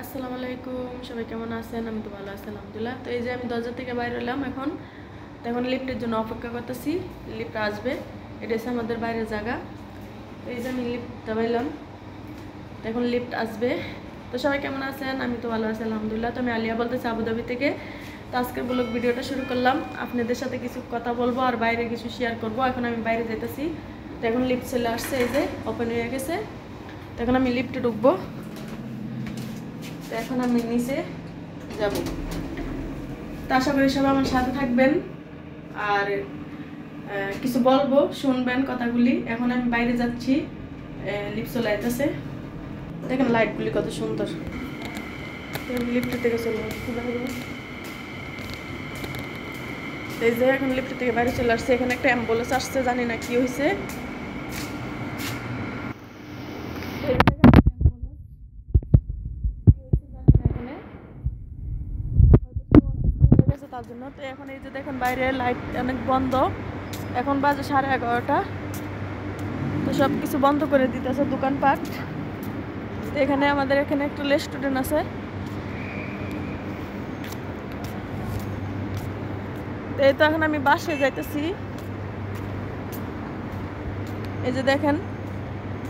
আসসালামু আলাইকুম, সবাই কেমন আছেন? আমি তো ভালো আছি আলহামদুলিল্লাহ। তো এই যে আমি দরজা থেকে বাইরে হলাম এখন লিফটের জন্য অপেক্ষা করতেছি। লিফট আসবে, এটা হচ্ছে আমাদের বাইরের জায়গা। তো এই যে আমি লিফট দাবাইলাম, তো এখন লিফট আসবে। তো সবাই কেমন আছেন? আমি তো ভালো আছি আলহামদুলিল্লাহ। তো আমি আলিয়া বলতেছি আবুধাবি থেকে। তো আজকের ব্লগ ভিডিওটা শুরু করলাম, আপনাদের সাথে কিছু কথা বলবো আর বাইরে কিছু শেয়ার করবো। এখন আমি বাইরে যাইতেছি, তো এখন লিফট চলে আসছে, এই যে ওপেন হয়ে গেছে। তো এখন আমি লিফটে ঢুকবো। তো এখন আমি নিচে যাব। তো আশা করি সবাই আমার সাথে থাকবেন আর কিছু বলবো, শুনবেন কথাগুলি। এখন আমি বাইরে যাচ্ছি, লিফট চলে আসতেছে। দেখেন লাইটগুলি কত সুন্দর। লিফটের থেকে চলে আসছি বাইরে। এই যে এখন লিফটের থেকে বাইরে চলে আসছে। এখানে একটা অ্যাম্বুলেন্স আসছে, জানি না কি হয়েছে। তার জন্য তো এখন এই যে দেখেন বাইরে লাইট অনেক বন্ধ। এখন বাজে 11:30। তো সব কিছু বন্ধ করে দিতেছে, দোকানপাট। তো এখানে আমাদের এখানে একটা রেস্টুরেন্ট আছে। তো এই তো এখন আমি বাসায় যাইতেছি। এই যে দেখেন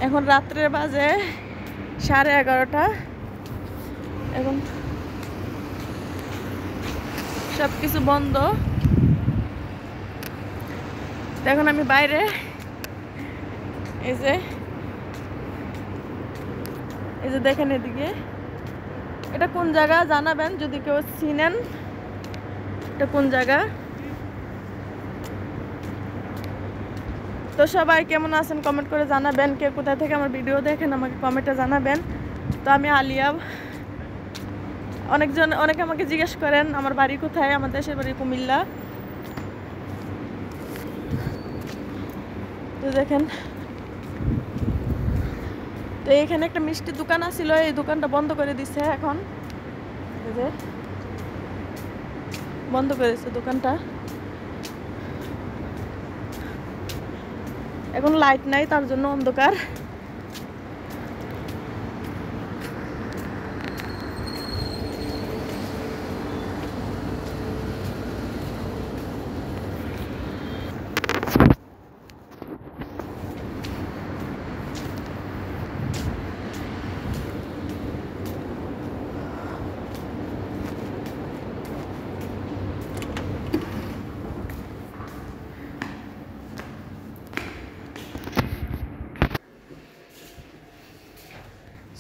এখন রাত্রে বাজে 11:30। এখন সব কিছু বন্ধ। তো এখন আমি বাইরে, এই যে দেখেন এদিকে, এটা কোন জায়গা জানাবেন যদি কেউ চিনেন। এটা কোন জায়গা? তো সবাই কেমন আছেন কমেন্ট করে জানাবেন। কে কোথায় থেকে আমার ভিডিও দেখেন আমাকে কমেন্টে জানাবেন। তো আমি আলিয়া। অনেকে আমাকে জিজ্ঞেস করেন আমার বাড়ি কোথায়। আমার দেশের বাড়ি কুমিল্লা। তো দেখেন, তো এখানে একটা মিষ্টির দোকান আছিল, এই দোকানটা বন্ধ করে দিছে। এখন এই যে বন্ধ করে দিছে দোকানটা। এখন লাইট নাই, তার জন্য অন্ধকার।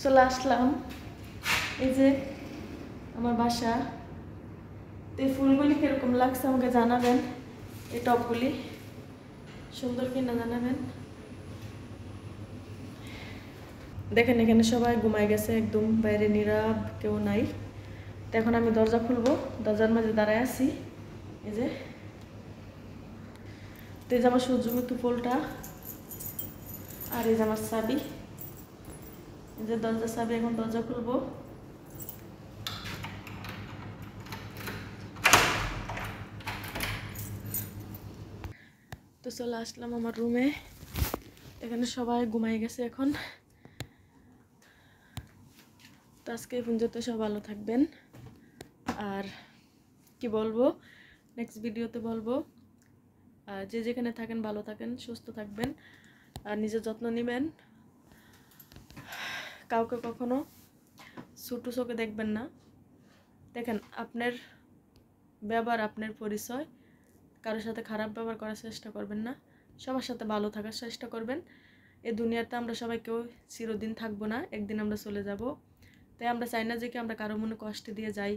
চলে আসলাম, এই যে আমার বাসা। তো এই ফুলগুলি কিরকম লাগছে আমাকে জানাবেন। এই টপগুলি সুন্দর কিনা জানাবেন। দেখেন এখানে সবাই ঘুমায় গেছে, একদম বাইরে নীরব, কেউ নাই। তো এখন আমি দরজা খুলবো, দরজার মাঝে দাঁড়ায় আছি। এই যে তো এই যে আমার সূর্যমুখী ফুলটা, আর এই যে আমার চাবি। এই যে দরজার চাবি, এখন দরজা খুলবো। তো চলে আসলাম আমার রুমে। এখানে সবাই ঘুমাই গেছে এখন। তো আজকে এই পর্যন্ত, সব ভালো থাকবেন। আর কি বলবো, নেক্সট ভিডিওতে বলবো। যে যেখানে থাকেন ভালো থাকেন, সুস্থ থাকবেন, আর নিজের যত্ন নেবেন। কাউকে কখনো ছোট চোখে দেখবেন না। দেখেন আপনার ব্যবহার, আপনার পরিচয়। কারোর সাথে খারাপ ব্যবহার করার চেষ্টা করবেন না, সবার সাথে ভালো থাকার চেষ্টা করবেন। এই দুনিয়াতে আমরা সবাই কেউ চিরদিন থাকবো না, একদিন আমরা চলে যাব। তাই আমরা চাই না যে কি আমরা কারো মনে কষ্ট দিয়ে যাই,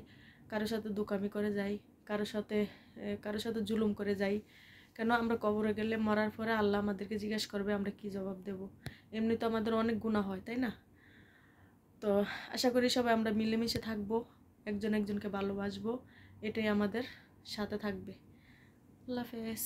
কারোর সাথে দোকামি করে যাই, কারোর সাথে জুলুম করে যাই। কেন আমরা কবরে গেলে, মরার পরে আল্লাহ আমাদেরকে জিজ্ঞেস করবে আমরা কি জবাব দেব। এমনি তো আমাদের অনেক গুনাহ হয়, তাই না? তো আশা করি সবাই আমরা মিলেমিশে থাকবো, একজন একজনকে ভালোবাসবো, এটাই আমাদের সাথে থাকবে। আল্লাহ হাফেজ।